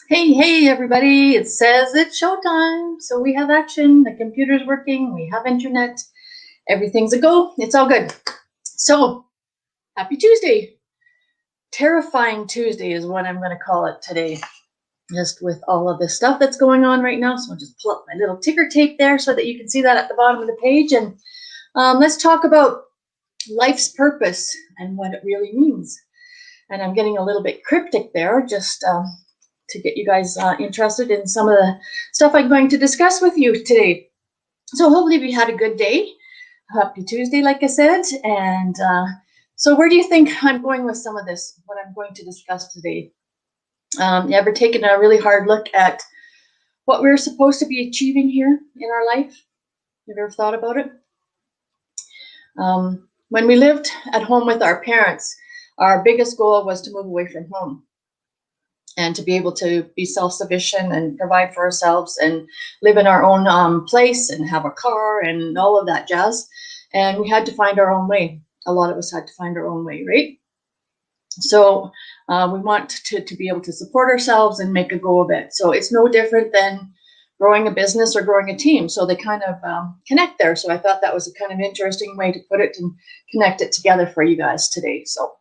Hey, hey, everybody. It says it's showtime. So we have action. The computer's working. We have internet. Everything's a go. It's all good. So happy Tuesday. Terrifying Tuesday is what I'm going to call it today. Just with all of this stuff that's going on right now. So I'll just pull up my little ticker tape there so that you can see that at the bottom of the page. And let's talk about life's purpose and what it really means. And I'm getting a little bit cryptic there, just to get you guys interested in some of the stuff I'm going to discuss with you today. So hopefully we had a good day. Happy Tuesday, like I said. And so where do you think I'm going with some of this, what I'm going to discuss today? You ever taken a really hard look at what we're supposed to be achieving here in our life? Have you ever thought about it? When we lived at home with our parents, our biggest goal was to move away from home and to be able to be self-sufficient and provide for ourselves and live in our own place and have a car and all of that jazz. And we had to find our own way. A lot of us had to find our own way, right? So we want to be able to support ourselves and make a go of it. So it's no different than growing a business or growing a team. So they kind of connect there. So I thought that was a kind of interesting way to put it and connect it together for you guys today. So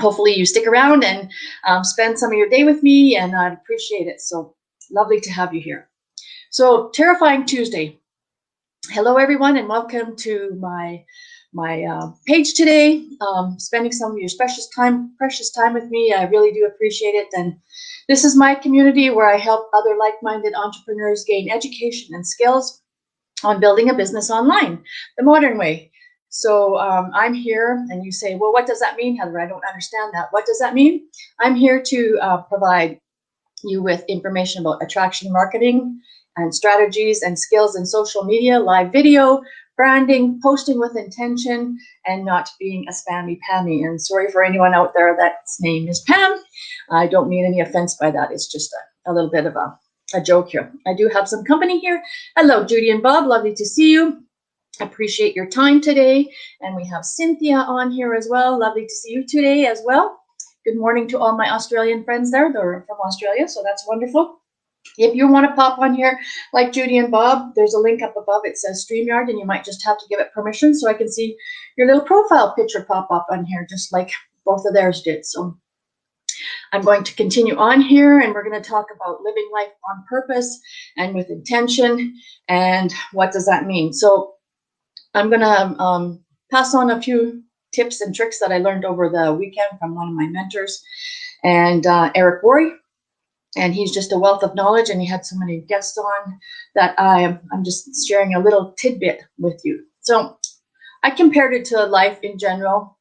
hopefully you stick around and spend some of your day with me, and I'd appreciate it. So lovely to have you here. So Terrifying Tuesday. Hello, everyone, and welcome to my page today. Spending some of your precious time with me. I really do appreciate it. And this is my community where I help other like-minded entrepreneurs gain education and skills on building a business online, the modern way. So I'm here, and you say, well, what does that mean, Heather? I don't understand that. What does that mean? I'm here to provide you with information about attraction marketing and strategies and skills in social media, live video, branding, posting with intention, and not being a spammy Pammy. And sorry for anyone out there that's name is Pam. I don't mean any offense by that. It's just a little bit of a joke here. I do have some company here. Hello, Judy and Bob. Lovely to see you. Appreciate your time today. And we have Cynthia on here as well. Lovely to see you today as well. Good morning to all my Australian friends there. They're from Australia, so that's wonderful. If you want to pop on here like Judy and Bob, there's a link up above. It says StreamYard, and you might just have to give it permission so I can see your little profile picture pop up on here, just like both of theirs did. So I'm going to continue on here, and we're going to talk about living life on purpose and with intention, and what does that mean? So I'm going to pass on a few tips and tricks that I learned over the weekend from one of my mentors, and Eric Worre. And he's just a wealth of knowledge, and he had so many guests on that I'm just sharing a little tidbit with you. So I compared it to life in general,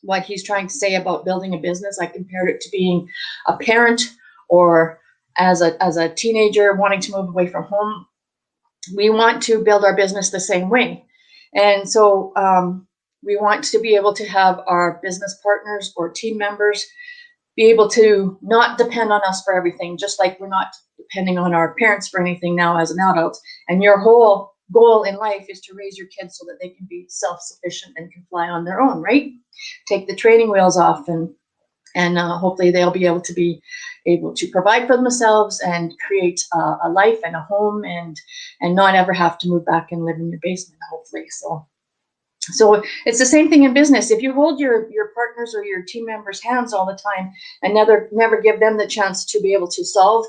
what he's trying to say about building a business. I compared it to being a parent, or as a teenager wanting to move away from home. We want to build our business the same way. And so we want to be able to have our business partners or team members be able to not depend on us for everything, just like we're not depending on our parents for anything now as an adult. And your whole goal in life is to raise your kids so that they can be self-sufficient and can fly on their own, right? Take the training wheels off, and hopefully they'll be able to provide for themselves and create a life and a home, and not ever have to move back and live in your basement, hopefully. So it's the same thing in business. If you hold your partners or your team members' hands all the time and never give them the chance to be able to solve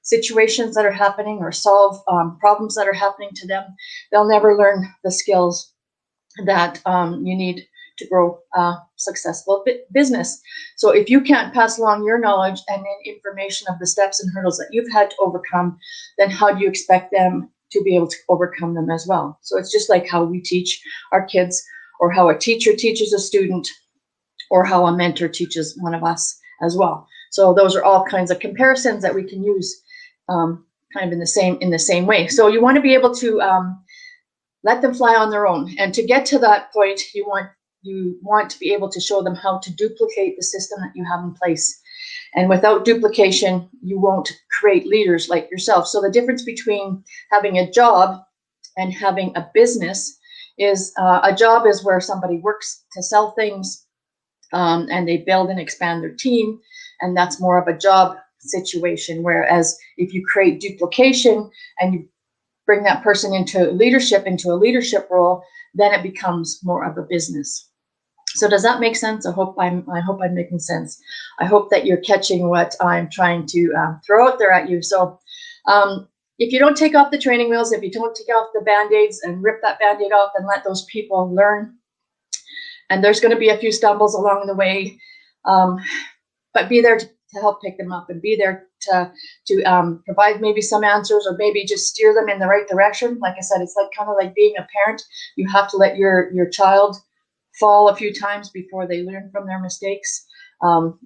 situations that are happening or solve problems that are happening to them, they'll never learn the skills that you need to grow a successful business. So if you can't pass along your knowledge and information of the steps and hurdles that you've had to overcome, then how do you expect them to be able to overcome them as well? So it's just like how we teach our kids, or how a teacher teaches a student, or how a mentor teaches one of us as well. So those are all kinds of comparisons that we can use kind of in the same way. So you want to be able to let them fly on their own. And to get to that point, you want to be able to show them how to duplicate the system that you have in place. And without duplication, you won't create leaders like yourself. So the difference between having a job and having a business is a job is where somebody works to sell things, and they build and expand their team. And that's more of a job situation. Whereas if you create duplication and you bring that person into a leadership role, then it becomes more of a business. So does that make sense? I hope I'm making sense. I hope that you're catching what I'm trying to throw out there at you. So if you don't take off the training wheels, if you don't take off the Band-Aids and rip that Band-Aid off and let those people learn, and there's going to be a few stumbles along the way, but be there to help pick them up and be there to provide maybe some answers or maybe just steer them in the right direction. Like I said, it's like kind of like being a parent. You have to let your child fall a few times before they learn from their mistakes.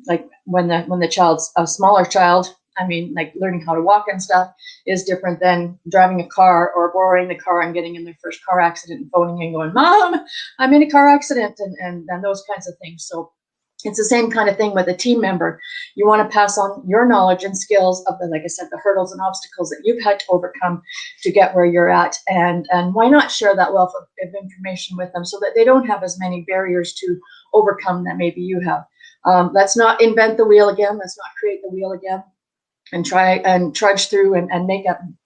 Like when the child's a smaller child, I mean, like learning how to walk and stuff is different than driving a car or borrowing the car and getting in their first car accident and phoning and going, "Mom, I'm in a car accident," and those kinds of things. So it's the same kind of thing with a team member. You want to pass on your knowledge and skills of the, like I said, the hurdles and obstacles that you've had to overcome to get where you're at. And why not share that wealth of information with them so that they don't have as many barriers to overcome that maybe you have. Let's not invent the wheel again. Let's not create the wheel again and try and trudge through and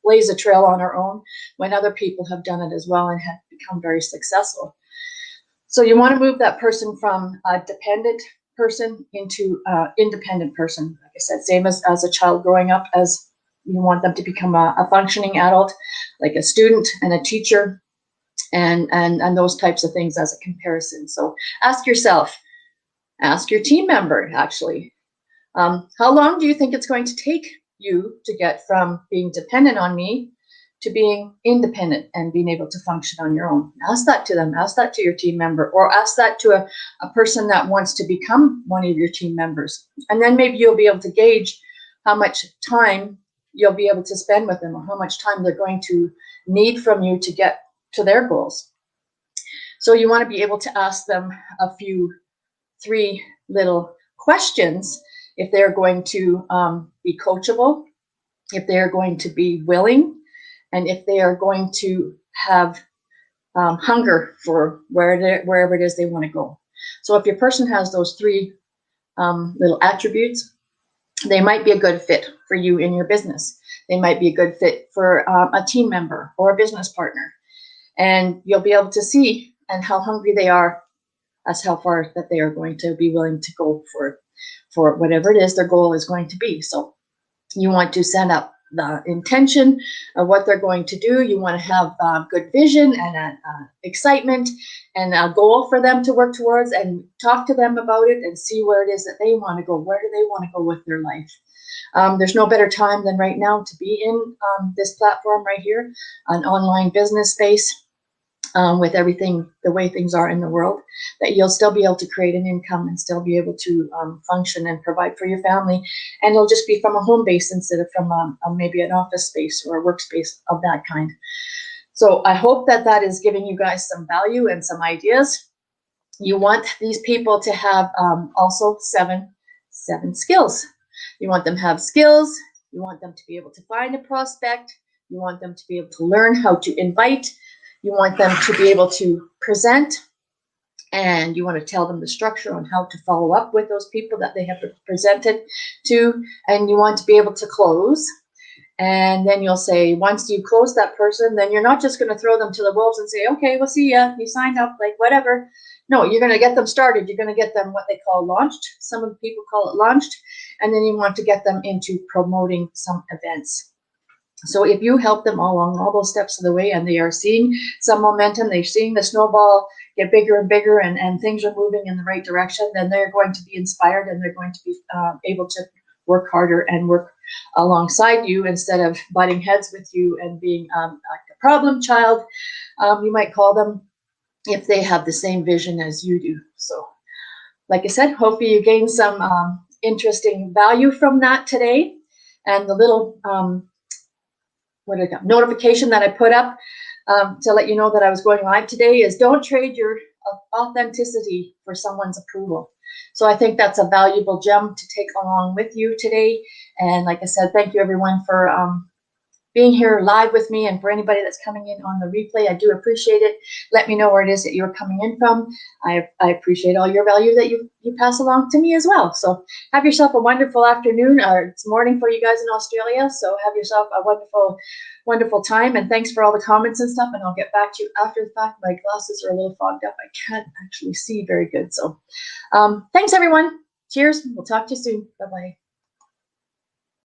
blaze a trail on our own when other people have done it as well and have become very successful. So you want to move that person from a dependent person into independent person. Like I said, same as a child growing up, as you want them to become a functioning adult, like a student and a teacher, and those types of things as a comparison. So ask yourself, ask your team member, actually, how long do you think it's going to take you to get from being dependent on me to being independent and being able to function on your own? Ask that to them. Ask that to your team member, or ask that to a person that wants to become one of your team members. And then maybe you'll be able to gauge how much time you'll be able to spend with them or how much time they're going to need from you to get to their goals. So you want to be able to ask them three little questions if they're going to be coachable, if they're going to be willing, and if they are going to have hunger for wherever it is they want to go. So if your person has those three little attributes, they might be a good fit for you in your business. They might be a good fit for a team member or a business partner. And you'll be able to see and how hungry they are as how far that they are going to be willing to go for whatever it is their goal is going to be. So you want to set up the intention of what they're going to do. You want to have good vision and excitement and a goal for them to work towards, and talk to them about it and see where it is that they want to go. Where do they want to go with their life? There's no better time than right now to be in this platform right here, an online business space. With everything, the way things are in the world, that you'll still be able to create an income and still be able to function and provide for your family. And it'll just be from a home base instead of from maybe an office space or a workspace of that kind. So I hope that is giving you guys some value and some ideas. You want these people to have also seven skills. You want them to have skills. You want them to be able to find a prospect. You want them to be able to learn how to invite. You want them to be able to present, and you want to tell them the structure on how to follow up with those people that they have presented to, and you want to be able to close. And then you'll say, once you close that person, then you're not just going to throw them to the wolves and say, okay, we'll see ya, you signed up, like whatever. No, you're going to get them started. You're going to get them what they call launched. Some of the people call it launched. And then you want to get them into promoting some events. So if you help them along all those steps of the way, and they are seeing some momentum, they're seeing the snowball get bigger and bigger, and things are moving in the right direction, then they're going to be inspired, and they're going to be able to work harder and work alongside you instead of butting heads with you and being like a problem child, you might call them, if they have the same vision as you do. So like I said, hopefully you gain some interesting value from that today. And the little notification that I put up to let you know that I was going live today is, don't trade your authenticity for someone's approval. So I think that's a valuable gem to take along with you today. And like I said, thank you everyone for being here live with me, and for anybody that's coming in on the replay, I do appreciate it. Let me know where it is that you're coming in from. I appreciate all your value that you pass along to me as well. So have yourself a wonderful afternoon, or it's morning for you guys in Australia. So have yourself a wonderful time, and thanks for all the comments and stuff, and I'll get back to you after the fact. My glasses are a little fogged up. I can't actually see very good. So thanks everyone. Cheers. We'll talk to you soon. Bye-bye.